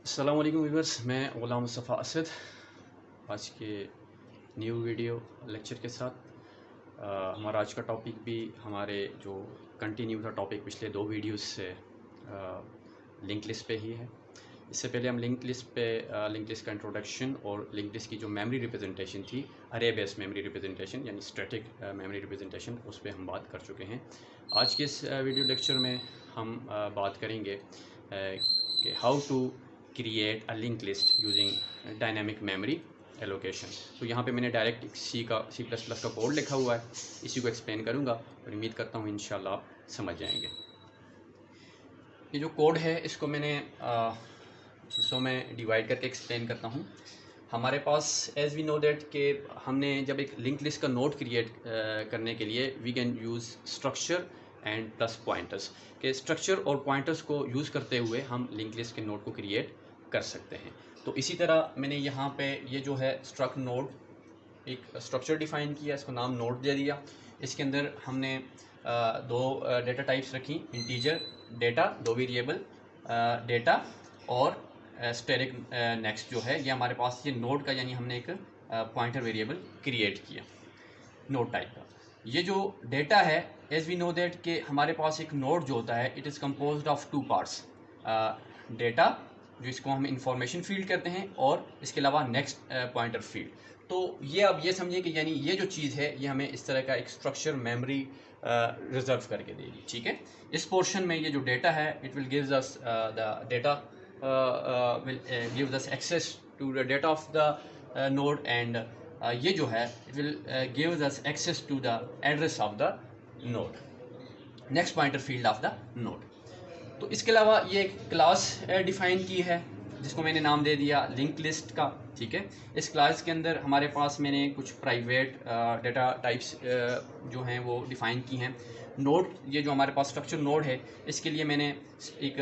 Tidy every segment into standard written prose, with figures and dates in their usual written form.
अस्सलाम वालेकुम व्यूअर्स, मैं ग़ुलाम मुस्तफ़ा असद आज के न्यू वीडियो लेक्चर के साथ हमारा आज का टॉपिक भी हमारे जो कंटिन्यू था टॉपिक पिछले दो वीडियोस से लिंक लिस्ट पे ही है। इससे पहले हम लिंक लिस्ट का इंट्रोडक्शन और लिंक लिस्ट की जो मेमोरी रिप्रेजेंटेशन थी, अरे बेस्ड मेमोरी रिप्रेजेंटेशन यानी स्टैटिक मेमोरी रिप्रेजेंटेशन, उस पर हम बात कर चुके हैं। आज के इस वीडियो लेक्चर में हम बात करेंगे कि how to create a link list using dynamic memory allocation. तो यहाँ पे मैंने डायरेक्ट सी प्लस प्लस का कोड लिखा हुआ है, इसी को एक्सप्लेन करूँगा और उम्मीद करता हूँ इंशाल्लाह आप समझ जाएंगे। ये जो कोड है इसको मैंने हिस्सों में डिवाइड करके एक्सप्लेन करता हूँ। हमारे पास एज वी नो दैट कि हमने जब एक लिंक लिस्ट का नोड क्रिएट करने के लिए we can use structure and plus pointers के स्ट्रक्चर और पॉइंटर्स को यूज़ करते हुए हम लिंक लिस्ट के नोड को क्रिएट कर सकते हैं। तो इसी तरह मैंने यहाँ पे ये जो है स्ट्रक्ट नोड एक स्ट्रक्चर डिफाइन किया, इसको नाम नोड दे दिया। इसके अंदर हमने दो डेटा टाइप्स रखी, इंटीजर डेटा, दो वेरिएबल डेटा और स्टेरिक नेक्स्ट जो है ये हमारे पास ये नोड का यानी हमने एक पॉइंटर वेरिएबल क्रिएट किया नोड टाइप का। ये जो डेटा है एज वी नो दैट कि हमारे पास एक नोड जो होता है it is composed of two parts, data जो इसको हम इंफॉर्मेशन फील्ड करते हैं और इसके अलावा नेक्स्ट पॉइंटर फील्ड। तो ये अब ये समझिए कि यानी ये जो चीज़ है ये हमें इस तरह का एक स्ट्रक्चर मेमोरी रिजर्व करके देगी। ठीक है, इस पोर्शन में ये जो डेटा है it will gives us the data will give us access to the data of the node and ये जो है it will give us access to the address of the node, next pointer field of the node। तो इसके अलावा ये एक class define की है जिसको मैंने नाम दे दिया लिंक लिस्ट का। ठीक है, इस क्लास के अंदर हमारे पास मैंने कुछ प्राइवेट डेटा टाइप्स जो हैं वो डिफ़ाइन की हैं। नोड, ये जो हमारे पास स्ट्रक्चर नोड है इसके लिए मैंने एक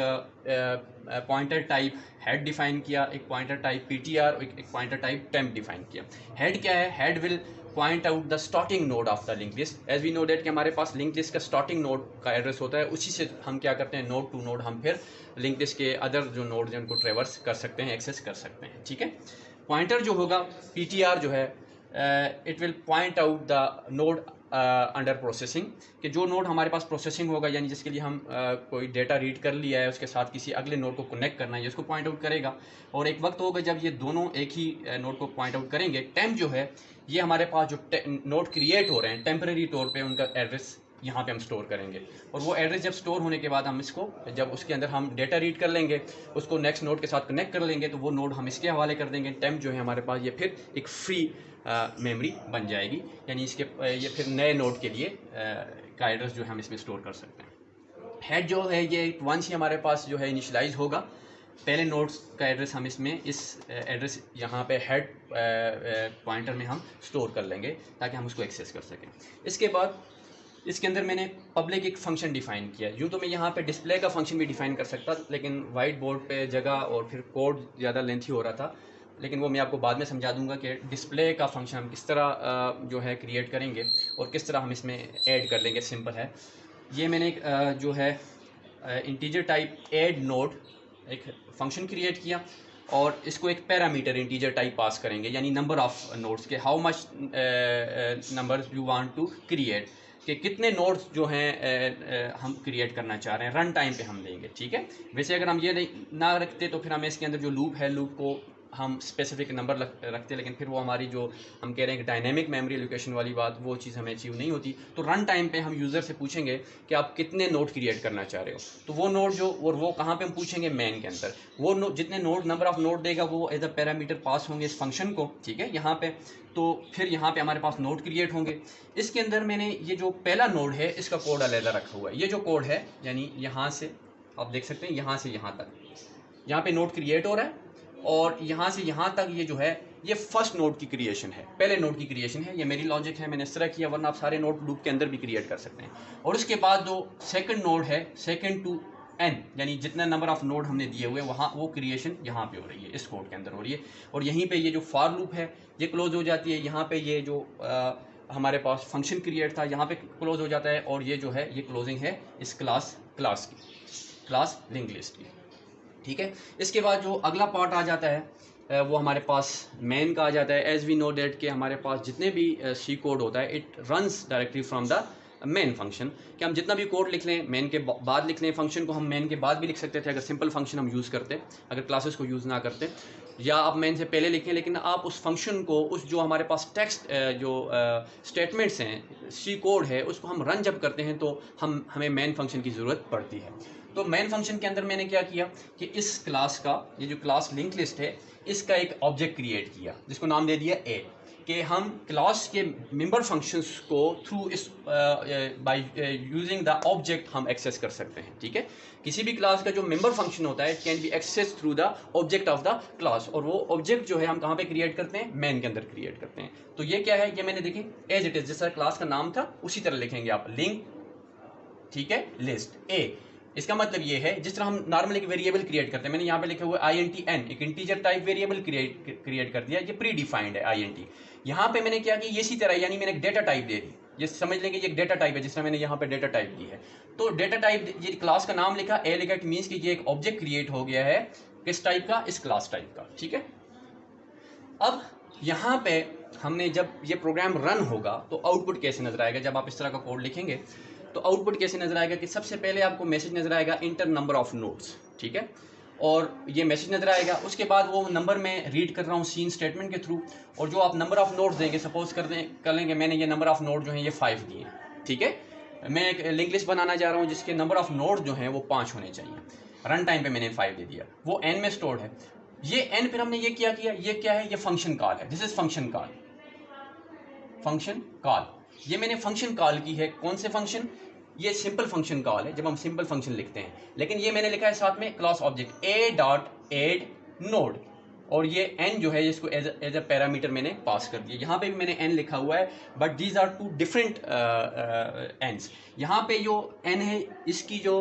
पॉइंटर टाइप हेड डिफ़ाइन किया, एक पॉइंटर टाइप पीटीआर और एक पॉइंटर टाइप टेम्प डिफ़ाइन किया। हेड क्या है? Head will point out the starting node of the link list. As we know that कि हमारे पास लिंक लिस्ट का स्टार्टिंग नोड का एड्रेस होता है, उसी से हम क्या करते हैं नोड टू नोड हम फिर लिंक लिस्ट के अदर जो नोड हैं उनको ट्रेवर्स कर सकते हैं, एक्सेस कर सकते हैं। ठीक है, पॉइंटर जो होगा पीटीआर जो है it will point out the node under processing, कि जो नोड हमारे पास प्रोसेसिंग होगा यानी जिसके लिए हम कोई डेटा रीड कर लिया है उसके साथ किसी अगले नोड को कनेक्ट करना है, इसको पॉइंट आउट करेगा। और एक वक्त होगा जब ये दोनों एक ही नोड को पॉइंट आउट करेंगे। टेम्प जो है ये हमारे पास जो नोड क्रिएट हो रहे हैं टेम्परेरी तौर पे उनका एड्रेस यहाँ पे हम स्टोर करेंगे और वो एड्रेस जब स्टोर होने के बाद हम इसको जब उसके अंदर हम डेटा रीड कर लेंगे उसको नेक्स्ट नोड के साथ कनेक्ट कर लेंगे तो वो नोड हम इसके हवाले कर देंगे। टेम्प जो है हमारे पास ये फिर एक फ्री मेमोरी बन जाएगी, यानी इसके ये फिर नए नोड के लिए का एड्रेस जो है हम इसमें स्टोर कर सकते हैं। हेड जो है ये वंस ही हमारे पास जो है इनिशियलाइज होगा, पहले नोड्स का एड्रेस हम इसमें इस एड्रेस यहाँ पे हेड पॉइंटर में हम स्टोर कर लेंगे ताकि हम उसको एक्सेस कर सकें। इसके बाद इसके अंदर मैंने पब्लिक एक फंक्शन डिफ़ाइन किया। यूँ तो मैं यहाँ पे डिस्प्ले का फंक्शन भी डिफ़ाइन कर सकता, लेकिन वाइट बोर्ड पे जगह और फिर कोड ज़्यादा लेंथी हो रहा था, लेकिन वो मैं आपको बाद में समझा दूंगा कि डिस्प्ले का फंक्शन हम किस तरह जो है क्रिएट करेंगे और किस तरह हम इसमें ऐड कर लेंगे। सिंपल है, ये मैंने एक जो है इंटीजर टाइप ऐड नोड एक फंक्शन क्रिएट किया और इसको एक पैरामीटर इंटीजर टाइप पास करेंगे, यानी नंबर ऑफ नोड्स के how much numbers you want to create, कि कितने नोड्स जो हैं हम क्रिएट करना चाह रहे हैं, रन टाइम पे हम देंगे। ठीक है, वैसे अगर हम ये ना रखते तो फिर हमें इसके अंदर जो लूप है लूप को हम स्पेसिफिक नंबर रखते, लेकिन फिर वो हमारी जो हम कह रहे हैं कि डायनेमिक मेमोरी एलोकेशन वाली बात, वो चीज़ हमें अचीव नहीं होती। तो रन टाइम पे हम यूज़र से पूछेंगे कि आप कितने नोड क्रिएट करना चाह रहे हो, तो वो नोड जो और वो कहाँ पे हम पूछेंगे मेन के अंदर, वो जितने नोड नंबर ऑफ नोड देगा वो एज अ पैरामीटर पास होंगे इस फंक्शन को। ठीक है, यहाँ पे तो फिर यहाँ पे हमारे पास नोड क्रिएट होंगे। इसके अंदर मैंने ये जो पहला नोड है इसका कोड अलग रखा हुआ है। ये जो कोड है यानी यहाँ से आप देख सकते हैं यहाँ से यहाँ तक, यहाँ पे नोड क्रिएट हो रहा है और यहाँ से यहाँ तक ये जो है ये फर्स्ट नोड की क्रिएशन है, पहले नोड की क्रिएशन है। ये मेरी लॉजिक है, मैंने इस तरह किया, वरना आप सारे नोड लूप के अंदर भी क्रिएट कर सकते हैं। और उसके बाद जो सेकंड नोड है, सेकंड टू n, यानी जितना नंबर ऑफ नोड हमने दिए हुए वहाँ वो क्रिएशन यहाँ पे हो रही है, इस कोड के अंदर हो रही है। और यहीं पे ये जो फॉर लूप है ये क्लोज हो जाती है, यहाँ पे ये जो हमारे पास फंक्शन क्रिएट था यहाँ पे क्लोज हो जाता है और ये जो है ये क्लोजिंग है इस क्लास की, क्लास लिंक लिस्ट की। ठीक है। इसके बाद जो अगला पार्ट आ जाता है वो हमारे पास मेन का आ जाता है। एज वी नो डेट कि हमारे पास जितने भी सी कोड होता है it runs directly from the main function, कि हम जितना भी कोड लिख लें मेन के बाद लिख लें। फंक्शन को हम मेन के बाद भी लिख सकते थे अगर सिंपल फंक्शन हम यूज़ करते, अगर क्लासेस को यूज़ ना करते, या आप मेन से पहले लिखें, लेकिन आप उस फंक्शन को, उस जो हमारे पास टेक्स्ट जो स्टेटमेंट्स हैं, सी कोड है, उसको हम रन जब करते हैं तो हमें मेन फंक्शन की ज़रूरत पड़ती है। तो मेन फंक्शन के अंदर मैंने क्या किया कि इस क्लास का, ये जो क्लास लिंक लिस्ट है, इसका एक ऑब्जेक्ट क्रिएट किया जिसको नाम दे दिया ए, कि हम क्लास के मेंबर फंक्शंस को थ्रू इस बाय यूजिंग द ऑब्जेक्ट हम एक्सेस कर सकते हैं। ठीक है, किसी भी क्लास का जो मेंबर फंक्शन होता है can be access through the object of the class, और वो ऑब्जेक्ट जो है हम कहाँ पे क्रिएट करते हैं, मेन के अंदर क्रिएट करते हैं। तो ये क्या है, ये मैंने देखें एज इट इज, जैसा क्लास का नाम था उसी तरह लिखेंगे आप, लिंक, ठीक है, लिस्ट ए। इसका मतलब ये है जिस तरह हम नॉर्मल एक वेरिएबल क्रिएट करते हैं, मैंने यहाँ पे लिखा हुआ है INT, एक इंटीजर टाइप वेरिएबल क्रिएट कर दिया, ये प्री डिफाइंड है INT। यहाँ पे मैंने क्या किया, इसी तरह, यानी मैंने एक डेटा टाइप दे दी, ये समझ लेंगे ये एक डेटा टाइप है, जिस तरह मैंने यहाँ पे डेटा टाइप दी है। तो डेटा टाइप, ये क्लास का नाम लिखा ए लिखा, इट मीन्स कि ये एक ऑब्जेक्ट क्रिएट हो गया है किस टाइप का, इस क्लास टाइप का। ठीक है, अब यहाँ पे हमने जब ये प्रोग्राम रन होगा तो आउटपुट कैसे नजर आएगा, जब आप इस तरह का कोड लिखेंगे तो आउटपुट कैसे नजर आएगा कि सबसे पहले आपको मैसेज नजर आएगा इंटर नंबर ऑफ नोड्स। ठीक है, और ये मैसेज नजर आएगा, उसके बाद वो नंबर में रीड कर रहा हूँ सीन स्टेटमेंट के थ्रू, और जो आप नंबर ऑफ नोड्स देंगे, सपोज कर लेंगे मैंने ये नंबर ऑफ नोड जो है ये 5 दिए हैं। ठीक है, मैं एक लिंक लिस्ट बनाना चाह रहा हूँ जिसके नंबर ऑफ नोड जो हैं वो 5 होने चाहिए, रन टाइम पे मैंने 5 दे दिया, वो n में स्टोर्ड है। ये n फिर हमने ये क्या किया, ये क्या है, ये फंक्शन कॉल है, this is function call, function call, ये मैंने फंक्शन कॉल की है। कौन से फंक्शन, ये सिंपल फंक्शन कॉल है जब हम सिंपल फंक्शन लिखते हैं, लेकिन ये मैंने लिखा है साथ में क्लास ऑब्जेक्ट a.add नोड, और ये n जो है इसको एज अ पैरामीटर मैंने पास कर दिया। यहाँ पे भी मैंने n लिखा हुआ है, but these are two different n's। यहाँ पे जो n है इसकी जो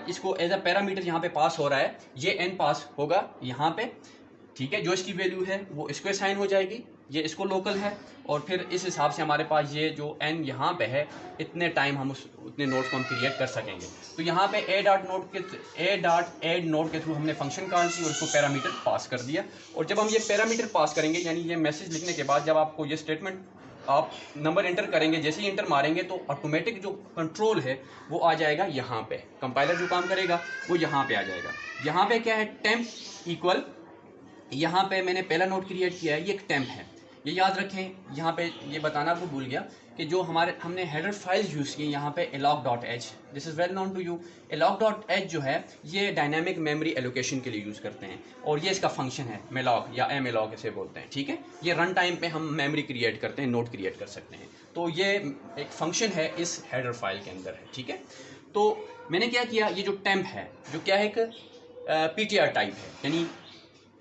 इसको एज अ पैरामीटर यहाँ पे पास हो रहा है, ये n पास होगा यहाँ पे। ठीक है, जो इसकी वैल्यू है वो इसको असाइन हो जाएगी, ये इसको लोकल है, और फिर इस हिसाब से हमारे पास ये जो n यहाँ पे है, इतने टाइम हम उतने नोड्स को हम क्रिएट कर सकेंगे। तो यहाँ पे a.add नोड के थ्रू हमने फंक्शन कॉल की और इसको पैरामीटर पास कर दिया। और जब हम ये पैरामीटर पास करेंगे, यानी ये मैसेज लिखने के बाद जब आपको ये स्टेटमेंट, आप नंबर एंटर करेंगे, जैसे ही एंटर मारेंगे तो ऑटोमेटिक जो कंट्रोल है वो आ जाएगा यहाँ पे, कंपाइलर जो काम करेगा वो यहाँ पे आ जाएगा। यहाँ पे क्या है, टेम्प इक्वल, यहाँ पे मैंने पहला नोड क्रिएट किया है, ये एक टेम्प है, ये याद रखें। यहाँ पे ये बताना आपको भूल गया कि जो हमने हेडर फाइल्स यूज़ की यहाँ पे alloc.h, this is well known to you. alloc.h जो है ये डायनामिक मेमोरी एलोकेशन के लिए यूज़ करते हैं, और ये इसका फंक्शन है malloc या malloc इसे बोलते हैं। ठीक है, ये रन टाइम पे हम मेमोरी क्रिएट करते हैं, नोड क्रिएट कर सकते हैं, तो ये एक फंक्शन है इस हेडर फाइल के अंदर है। ठीक है, तो मैंने क्या किया, ये जो टेम्प है जो क्या है, एक PTR टाइप है, यानी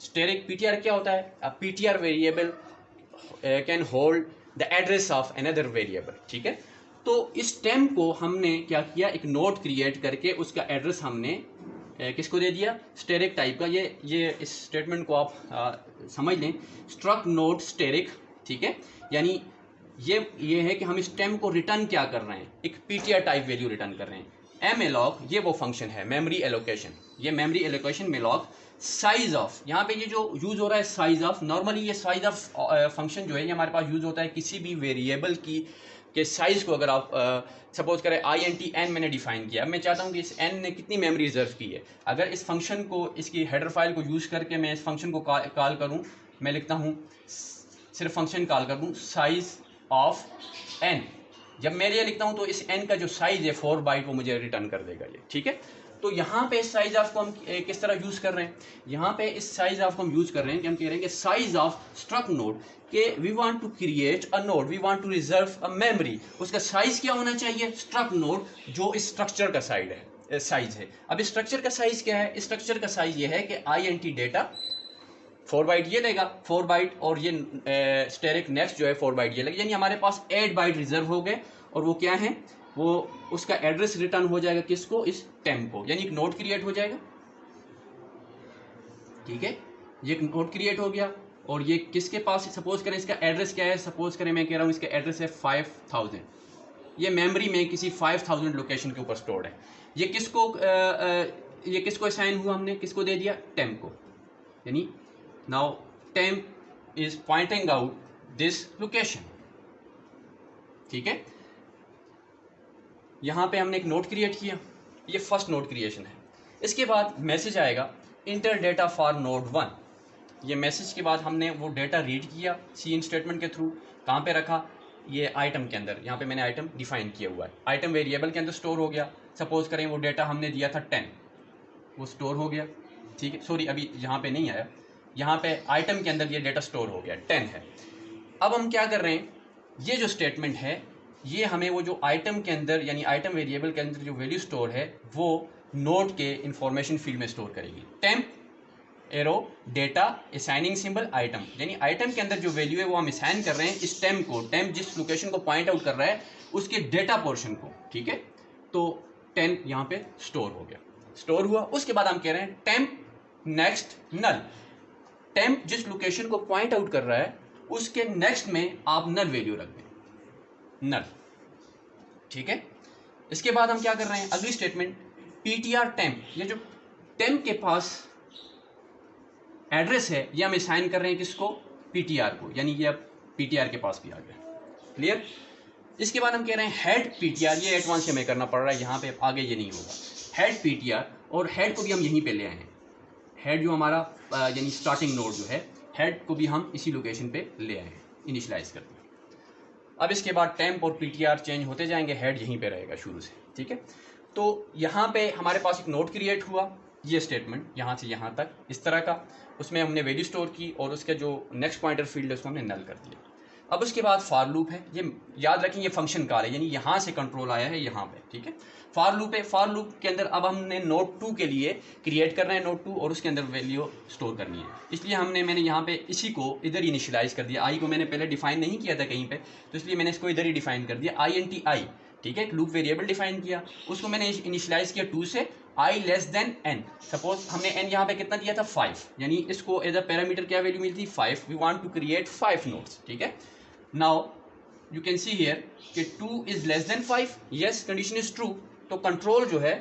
स्टेरिक PTR क्या होता है, PTR variable can hold the address of another variable. ठीक है, तो इस टेम्प को हमने क्या किया, एक नोड क्रिएट करके उसका एड्रेस हमने किसको दे दिया, स्टेरिक टाइप का। ये इस स्टेटमेंट को आप समझ लें, स्ट्रक्ट नोड स्टेरिक। ठीक है, यानी ये है कि हम इस टेम्प को रिटर्न क्या कर रहे हैं, एक PTR टाइप वैल्यू रिटर्न कर रहे हैं। malloc ये वो फंक्शन है, मेमोरी एलोकेशन, ये memory allocation malloc। Size of, यहाँ पे ये जो यूज हो रहा है साइज ऑफ, नॉर्मली ये साइज ऑफ फंक्शन जो है ये हमारे पास यूज होता है किसी भी वेरिएबल की के साइज को, अगर आप सपोज करें INT n मैंने डिफाइन किया, मैं चाहता हूँ कि इस n ने कितनी मेमोरी रिजर्व की है, अगर इस फंक्शन को, इसकी हेडर फाइल को यूज करके मैं इस फंक्शन को कॉल करूँ, मैं लिखता हूँ सिर्फ फंक्शन कॉल कर दूँ साइज ऑफ n, जब मैं ये लिखता हूँ तो इस n का जो साइज है 4 बाइट वो मुझे रिटर्न कर देगा ये। ठीक है, तो यहाँ पे इस साइज ऑफ को हम किस तरह यूज कर रहे हैं, यहाँ पे इस साइज ऑफ को हम यूज कर रहे हैं कि हम कह रहे हैं कि साइज ऑफ स्ट्रक्ट नोड, के we want to create a node, we want to reserve a memory, उसका साइज क्या होना चाहिए, स्ट्रक्ट नोड जो इस स्ट्रक्चर का साइज है। अब इस स्ट्रक्चर का साइज क्या है, इस स्ट्रक्चर का साइज ये है कि INT डेटा 4 बाइट ये लेगा, 4 बाइट, और ये स्टेरिक नेक्स्ट जो है 4 बाइट ये लेगा, यानी हमारे पास 8 बाइट रिजर्व हो गए, और वो क्या है, वो उसका एड्रेस रिटर्न हो जाएगा किसको, इस टेम्प को, यानी एक नोड क्रिएट हो जाएगा। ठीक है, ये एक नोड क्रिएट हो गया, और ये किसके पास, सपोज करें इसका एड्रेस क्या है, सपोज करें मैं कह रहा हूँ इसका एड्रेस है 5000, ये मेमोरी में किसी 5000 लोकेशन के ऊपर स्टोर्ड है। ये किसको ये किसको असाइन हुआ, हमने किसको दे दिया, टेम्प को, यानी now temp is pointing out this location. ठीक है, यहां पे हमने एक नोड क्रिएट किया, ये फर्स्ट नोड क्रिएशन है। इसके बाद मैसेज आएगा इंटर डेटा फॉर नोड 1। ये मैसेज के बाद हमने वो डेटा रीड किया सी स्टेटमेंट के थ्रू, कहाँ पे रखा, ये आइटम के अंदर, यहाँ पे मैंने आइटम डिफाइन किया हुआ है, आइटम वेरिएबल के अंदर स्टोर हो गया। सपोज करें वो डेटा हमने दिया था 10, वो स्टोर हो गया। ठीक है, सॉरी अभी यहाँ पे नहीं आया, यहाँ पे आइटम के अंदर ये डेटा स्टोर हो गया, 10 है। अब हम क्या कर रहे हैं, ये जो स्टेटमेंट है ये हमें वो जो आइटम के अंदर यानी आइटम वेरिएबल के अंदर जो वैल्यू स्टोर है वो नोड के इंफॉर्मेशन फील्ड में स्टोर करेगी। Temp arrow data assigning symbol item, यानी आइटम के अंदर जो वैल्यू है वो हम असाइन कर रहे हैं इस टेम्प को, टेम्प जिस लोकेशन को पॉइंट आउट कर रहा है उसके डेटा पोर्शन को। ठीक है, तो 10 यहाँ पे स्टोर हो गया, स्टोर हुआ। उसके बाद हम कह रहे हैं टेम्प नेक्स्ट नल, टेम्प जिस लोकेशन को पॉइंट आउट कर रहा है उसके नेक्स्ट में आप नल वैल्यू रख दें, नल। ठीक है, इसके बाद हम क्या कर रहे हैं, अगली स्टेटमेंट पीटीआर टेम्प, ये जो टेम्प के पास एड्रेस है ये हम असाइन कर रहे हैं किसको, पीटीआर को, यानी ये अब पीटीआर के पास भी आ गया। क्लियर। इसके बाद हम कह रहे हैं हेड पीटीआर, ये एडवांस से हमें करना पड़ रहा है, यहाँ पे आगे ये नहीं होगा। हेड पीटीआर, और हेड को भी हम यहीं पे ले आए हैं, हेड जो हमारा यानी स्टार्टिंग नोड जो है, हेड को भी हम इसी लोकेशन पे ले आए हैं, इनिशियलाइज करते हैं। अब इसके बाद टेम्प और पीटीआर चेंज होते जाएंगे, हेड यहीं पे रहेगा शुरू से। ठीक है, तो यहाँ पे हमारे पास एक नोड क्रिएट हुआ, ये स्टेटमेंट यहाँ से यहाँ तक इस तरह का, उसमें हमने वैल्यू स्टोर की और उसका जो नेक्स्ट पॉइंटर फील्ड है उसको हमने नल कर दिया। अब उसके बाद फॉर लूप है, ये याद रखें ये फंक्शन कॉल है, यानी यहाँ से कंट्रोल आया है यहाँ पे। ठीक है, फॉर लूप है, फॉर लूप के अंदर अब हमने नोड 2 के लिए क्रिएट करना है नोड 2 और उसके अंदर वैल्यू स्टोर करनी है, इसलिए मैंने यहाँ पे इसी को इधर इनिशियलाइज कर दिया। आई को मैंने पहले डिफाइन नहीं किया था कहीं पे, तो इसलिए मैंने इसको इधर ही डिफाइन कर दिया, INT। ठीक है, एक लूप वेरिएबल डिफाइन किया, उसको मैंने इनिशियलाइज किया 2 से, i less than n। Suppose हमने n यहाँ पे कितना दिया था 5, यानी इसको एज अ पैरामीटर क्या वैल्यू मिलती है 5। We want to create 5 nodes. ठीक है, now you can see here कि 2 is less than 5, yes condition is true, तो कंट्रोल जो है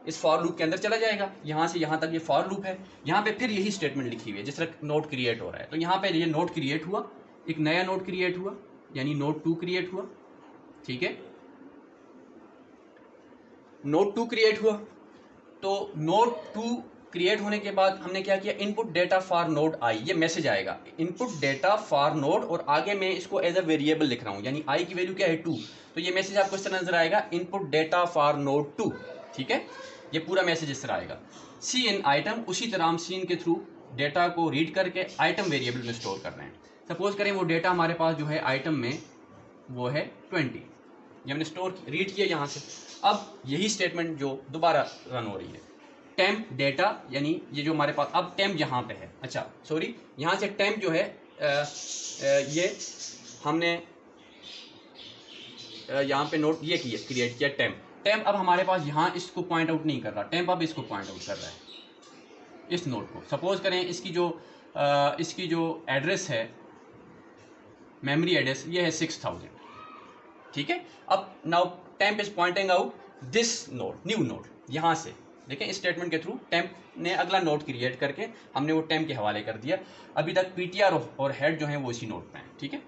इस फॉर लूप के अंदर चला जाएगा, यहाँ से यहाँ तक ये फॉर लूप है। यहाँ पे फिर यही स्टेटमेंट लिखी हुई है जिस तरह नोड क्रिएट हो रहा है, तो यहाँ पे ये नोड क्रिएट हुआ, एक नया नोड क्रिएट हुआ, यानी नोड 2 क्रिएट हुआ। ठीक है, नोड 2 क्रिएट हुआ, तो नोड 2 क्रिएट होने के बाद हमने क्या किया, इनपुट डेटा फॉर नोड आई, ये मैसेज आएगा इनपुट डेटा फॉर नोड, और आगे मैं इसको एज अ वेरिएबल लिख रहा हूँ, यानी आई की वैल्यू क्या है 2, तो ये मैसेज आपको इस तरह नजर आएगा इनपुट डेटा फॉर नोड 2। ठीक है, ये पूरा मैसेज इस तरह आएगा। सी इन आइटम, उसी तरह हम सीन के थ्रू डेटा को रीड करके आइटम वेरिएबल में स्टोर कर रहे हैं। सपोज करें वो डेटा हमारे पास जो है आइटम में वो है 20, ये हमने स्टोर रीड किया यहाँ से। अब यही स्टेटमेंट जो दोबारा रन हो रही है, टेम्प डेटा, यानी ये जो हमारे पास अब टेम्प यहाँ पे है, अच्छा सॉरी, यहाँ से टेम्प जो है ये हमने यहाँ पे नोट ये किया, क्रिएट किया टेम्प। टेम्प अब हमारे पास यहाँ इसको पॉइंट आउट नहीं कर रहा, टेम्प अब इसको पॉइंट आउट कर रहा है इस नोट को। सपोज करें इसकी जो एड्रेस है, मेमोरी एड्रेस, ये है 6000। ठीक है, अब now temp is pointing out this node, new node. यहाँ से देखें इस स्टेटमेंट के थ्रू टेम्प ने अगला नोड क्रिएट करके हमने वो टेम्प के हवाले कर दिया। अभी तक पीटीआर और हेड जो है वो इसी नोड पे हैं। ठीक है,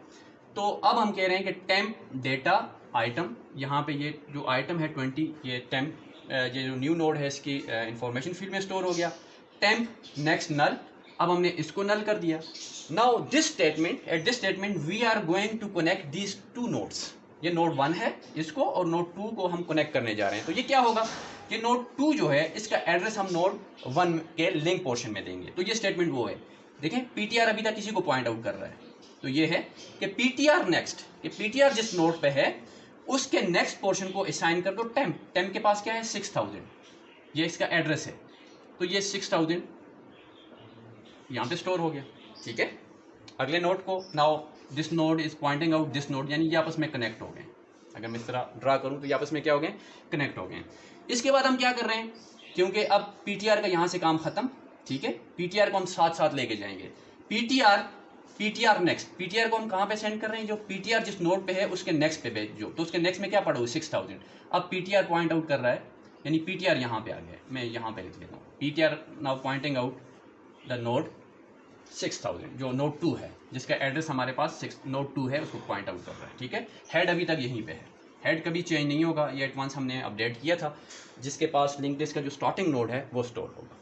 तो अब हम कह रहे हैं कि टेम्प डेटा आइटम, यहाँ पे ये जो आइटम है 20, ये टेम्प ये जो न्यू नोड है इसकी इंफॉर्मेशन फील्ड में स्टोर हो गया। टेम्प नेक्स्ट नल, अब हमने इसको नल कर दिया। Now this statement, at this statement we are going to connect these 2 nodes. ये नोड 1 है, इसको और नोड 2 को हम कनेक्ट करने जा रहे हैं। तो ये क्या होगा, ये नोड 2 जो है इसका एड्रेस हम नोड 1 के लिंक पोर्शन में देंगे। तो ये स्टेटमेंट वो है, देखें पीटीआर अभी तक किसी को पॉइंट आउट कर रहा है, तो ये है कि पीटीआर नेक्स्ट, कि पीटीआर जिस नोड पे है उसके नेक्स्ट पोर्शन को असाइन कर दो टेम्प। टेम्प के पास क्या है 6000, ये इसका एड्रेस है, तो ये 6000 यहाँ पे स्टोर हो गया। ठीक है, अगले नोड को, now this node is pointing out this node, यानी ये आपस में कनेक्ट हो गए। अगर मैं इस तरह ड्रा करूं तो ये आपस में क्या हो गए, कनेक्ट हो गए। इसके बाद हम क्या कर रहे हैं, क्योंकि अब पीटीआर का यहाँ से काम खत्म। ठीक है, पीटीआर को हम साथ साथ लेके जाएंगे। पीटीआर नेक्स्ट, पीटीआर को हम कहाँ पे सेंड कर रहे हैं, जो पीटीआर जिस नोड पे है उसके नेक्स्ट पे भेजो, तो उसके नेक्स्ट में क्या पड़ा हुआ 6000। अब पीटीआर पॉइंट आउट कर रहा है यानी PTR यहाँ पे आ गया है, मैं यहाँ पे लिख लेता हूँ PTR now pointing out the node 6000 जो नोड 2 है, जिसका एड्रेस हमारे पास नोड 2 है, उसको पॉइंट आउट कर रहा है। ठीक है, हेड अभी तक यहीं पे है, हेड कभी चेंज नहीं होगा, ये एडवांस हमने अपडेट किया था। जिसके पास लिंक लिस्ट का जो स्टार्टिंग नोड है वो स्टोर होगा।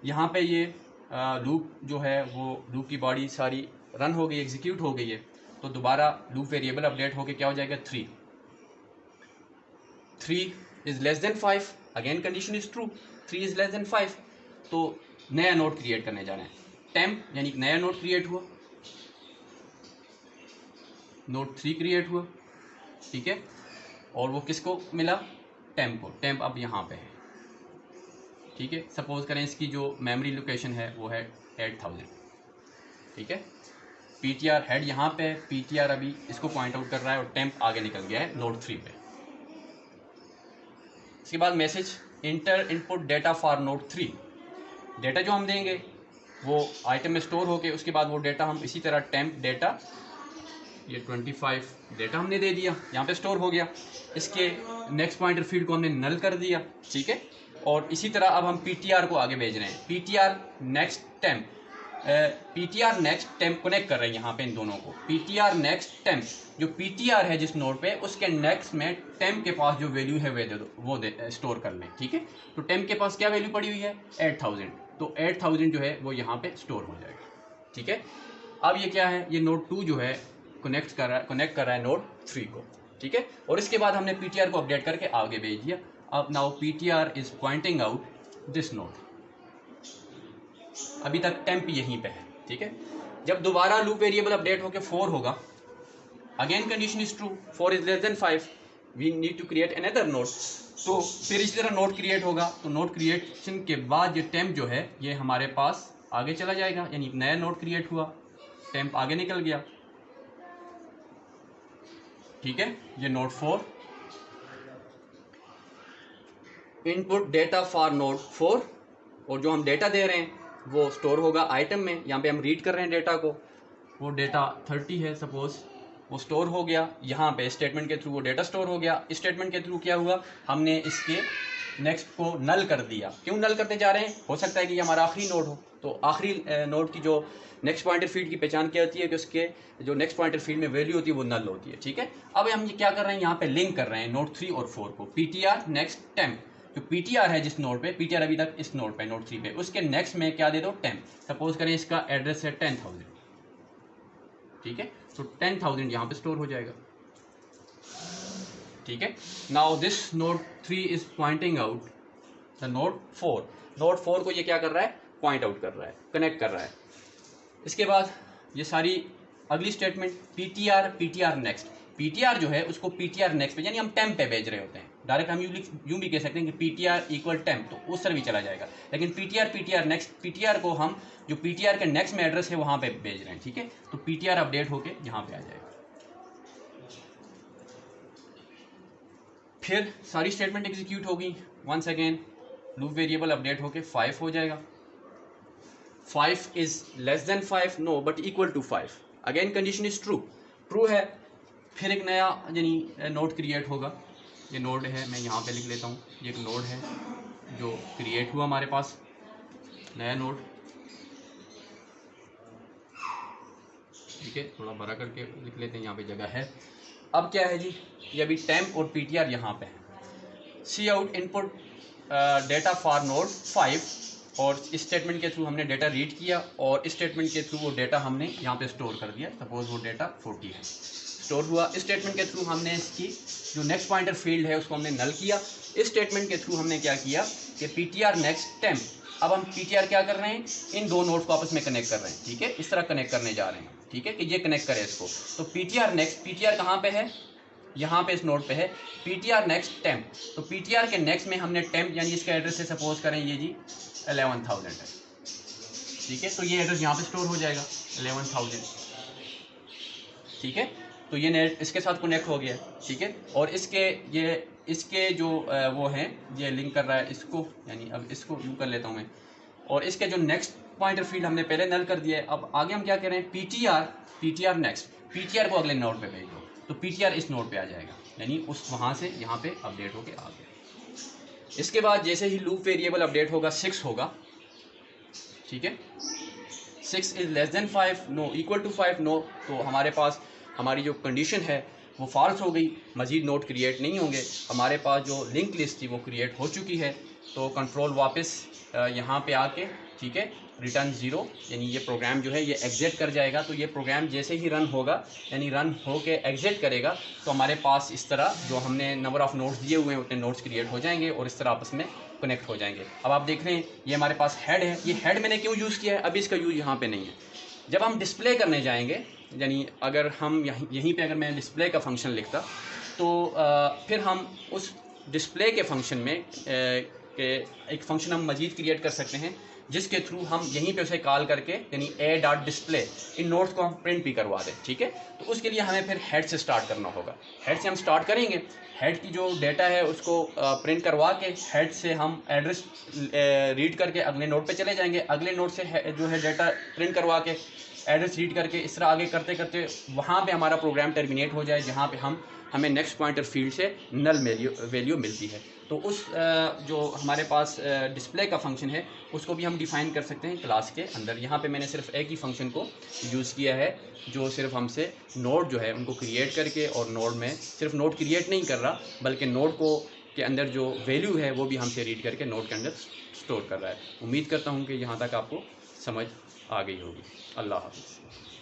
यहाँ पे ये लूप जो है वो लूप की बॉडी सारी रन हो गई, एग्जीक्यूट हो गई है, तो दोबारा लूप वेरिएबल अपडेट होके क्या हो जाएगा 3 is less than 5, again condition is true, 3 is less than 5, तो नया नोड क्रिएट करने जा रहे हैं। टेम्प यानी कि नया नोड क्रिएट हुआ, नोड 3 क्रिएट हुआ। ठीक है, और वो किसको मिला, टेम्प को, टेम्प अब यहाँ पे है। ठीक है, सपोज करें इसकी जो मेमोरी लोकेशन है वो है 8000। ठीक है, PTR हेड यहाँ पे है, PTR अभी इसको पॉइंट आउट कर रहा है और टेम्प आगे निकल गया है नोड 3 पे। इसके बाद message inter input data for node 3, data जो हम देंगे वो आइटम में स्टोर होके उसके बाद वो डेटा हम इसी तरह टेम्प डेटा, ये 25 डेटा हमने दे दिया, यहाँ पे स्टोर हो गया। इसके नेक्स्ट पॉइंटर फील्ड को हमने नल कर दिया। ठीक है, और इसी तरह अब हम PTR को आगे भेज रहे हैं, PTR next temp, PTR next temp connect कर रहे हैं यहाँ पे इन दोनों को। PTR नेक्स्ट टेम्प, जो PTR है जिस नोड पे उसके नेक्स्ट में टेम्प के पास जो वैल्यू है वो स्टोर कर लें। ठीक है, तो टेम्प के पास क्या वैल्यू पड़ी हुई है 8000, तो 8000 जो है वो यहाँ पे स्टोर हो जाएगा। ठीक है, अब ये क्या है, ये नोड 2 जो है कनेक्ट कर रहा है नोड 3 को। ठीक है, और इसके बाद हमने PTR को अपडेट करके आगे भेज दिया। अब now PTR is pointing out this node, अभी तक टेम्प यहीं पे है। ठीक है, जब दोबारा लूप वेरिएबल अपडेट होकर 4 होगा, again condition is true, 4 is less than 5, we need to create another node, तो फिर इसी तरह नोड क्रिएट होगा। तो नोड क्रिएशन के बाद ये टेम्प जो है ये हमारे पास आगे चला जाएगा, यानी नया नोड क्रिएट हुआ, टेम्प आगे निकल गया। ठीक है, ये node 4 input data for node 4, और जो हम डेटा दे रहे हैं वो स्टोर होगा आइटम में। यहाँ पे हम रीड कर रहे हैं डेटा को, वो डेटा 30 है सपोज, वो स्टोर हो गया यहाँ पे स्टेटमेंट के थ्रू, वो डेटा स्टोर हो गया। स्टेटमेंट के थ्रू क्या हुआ, हमने इसके नेक्स्ट को नल कर दिया। क्यों नल करते जा रहे हैं, हो सकता है कि ये हमारा आखिरी नोड हो, तो आखिरी नोड की जो नेक्स्ट पॉइंटर फील्ड की पहचान क्या होती है कि उसके जो नेक्स्ट पॉइंटर फील्ड में वैल्यू होती है वो नल होती है। ठीक है, अब हम ये क्या कर रहे हैं, यहाँ पे लिंक कर रहे हैं नोड 3 और 4 को। PTR नेक्स्ट टेम्प, जो PTR है जिस नोड पे, PTR अभी तक इस नोड पे नोड 3 पे, उसके नेक्स्ट में क्या दे दो टेम्प। सपोज करें इसका एड्रेस है 10000। ठीक है, तो 10000 यहाँ पे स्टोर हो जाएगा। ठीक है, now this node 3 is pointing out the node 4, node 4 को ये क्या कर रहा है, पॉइंट आउट कर रहा है, कनेक्ट कर रहा है। इसके बाद ये सारी अगली स्टेटमेंट PTR नेक्स्ट, PTR जो है उसको PTR नेक्स्ट पे, यानी हम टेम्प पे भेज रहे होते हैं। डायरेक्ट हम यूं भी कह सकते हैं कि PTR इक्वल टेम्प, तो उस तरह भी चला जाएगा, लेकिन PTR नेक्स्ट, PTR को हम जो PTR के नेक्स्ट में एड्रेस है वहां पे भेज रहे हैं। ठीक है, तो PTR अपडेट होके यहाँ पे आ जाएगा। फिर सारी स्टेटमेंट एग्जीक्यूट होगी, once again loop variable update होके 5 हो जाएगा। 5 is less than 5, no but equal to 5, again condition is true, true है। फिर एक नया यानी नोड क्रिएट होगा, ये नोड है, मैं यहाँ पे लिख लेता हूँ, ये एक नोड है जो क्रिएट हुआ हमारे पास, नया नोड। ठीक है, थोड़ा बड़ा करके लिख लेते हैं, यहाँ पे जगह है। अब क्या है जी, ये अभी टेम्प और PTR यहाँ पे है। Cout input data for node 5, और इस स्टेटमेंट के थ्रू हमने डेटा रीड किया और इस स्टेटमेंट के थ्रू वो डेटा हमने यहाँ पे स्टोर कर दिया। सपोज वो डेटा 40 है, स्टोर हुआ। इस स्टेटमेंट के थ्रू हमने इसकी जो नेक्स्ट पॉइंटर फील्ड है उसको हमने नल किया। इस स्टेटमेंट के थ्रू हमने क्या किया कि PTR नेक्स्ट टेम्प, अब हम PTR क्या कर रहे हैं, इन दो नोड्स को आपस में कनेक्ट कर रहे हैं। ठीक है, इस तरह कनेक्ट करने जा रहे हैं। ठीक है, कि ये कनेक्ट करे इसको, तो PTR नेक्स्ट, PTR कहाँ पे है, यहाँ पे इस नोड पे है, PTR नेक्स्ट टेम्प, तो PTR के नेक्स्ट में हमने टेम्प यानी इसका एड्रेस है, सपोज करें ये जी 11000 है। ठीक है, तो ये एड्रेस यहाँ पे स्टोर हो जाएगा 11000। ठीक है, तो ये नेट इसके साथ कनेक्ट हो गया। ठीक है, और इसके जो वो हैं, ये लिंक कर रहा है इसको, यानी अब इसको यूँ कर लेता हूँ मैं, और इसके जो नेक्स्ट पॉइंटर फील्ड हमने पहले नल कर दिया है। अब आगे हम क्या कह रहे हैं, PTR नेक्स्ट, PTR को अगले नोड पे भेज दो, तो PTR इस नोड पे आ जाएगा, यानी उस वहाँ से यहाँ पे अपडेट होके आ गया। इसके बाद जैसे ही लूप वेरिएबल अपडेट होगा 6 होगा, ठीक है, 6 is less than 5 no, equal to 5 no, तो हमारे पास हमारी जो कंडीशन है वो फॉल्स हो गई, मज़ीद नोड क्रिएट नहीं होंगे, हमारे पास जो लिंक लिस्ट थी वो क्रिएट हो चुकी है। तो कंट्रोल वापस यहाँ पे आके, ठीक है, रिटर्न 0, यानी ये प्रोग्राम जो है ये एग्जिट कर जाएगा। तो ये प्रोग्राम जैसे ही रन होगा, यानी रन हो के एग्जिट करेगा, तो हमारे पास इस तरह जो हमने नंबर ऑफ़ नोड्स दिए हुए हैं उतने नोड्स क्रिएट हो जाएंगे और इस तरह आपस में कनेक्ट हो जाएंगे। अब आप देख रहे हैं ये हमारे पास हेड है, ये हेड मैंने क्यों यूज़ किया है, अभी इसका यूज़ यहाँ पे नहीं है। जब हम डिस्प्ले करने जाएंगे, यानी अगर हम यहीं पे अगर मैं डिस्प्ले का फंक्शन लिखता, तो फिर हम उस डिस्प्ले के फंक्शन में एक फंक्शन हम मज़ीद क्रिएट कर सकते हैं, जिसके थ्रू हम यहीं पे उसे कॉल करके, यानी ए डॉट डिस्प्ले, इन नोट्स को हम प्रिंट भी करवा दें, ठीक है। तो उसके लिए हमें फिर हेड से स्टार्ट करना होगा। हेड से हम स्टार्ट करेंगे, हेड की जो डेटा है उसको प्रिंट करवा के हेड से हम एड्रेस रीड करके अगले नोड पे चले जाएंगे, अगले नोड से जो है डेटा प्रिंट करवा के एड्रेस रीड करके इस तरह आगे करते करते वहाँ पे हमारा प्रोग्राम टर्मिनेट हो जाए, जहाँ पे हमें नेक्स्ट पॉइंटर फील्ड से नल वैल्यू मिलती है। तो उस जो हमारे पास डिस्प्ले का फंक्शन है उसको भी हम डिफ़ाइन कर सकते हैं क्लास के अंदर। यहाँ पे मैंने सिर्फ एक ही फंक्शन को यूज़ किया है, जो सिर्फ हमसे नोड जो है उनको क्रिएट करके, और नोड में सिर्फ नोड क्रिएट नहीं कर रहा बल्कि नोड को के अंदर जो वैल्यू है वो भी हमसे रीड करके नोड के अंदर स्टोर कर रहा है। उम्मीद करता हूँ कि यहाँ तक आपको समझ आ गई होगी। अल्लाह हाफ़िज़।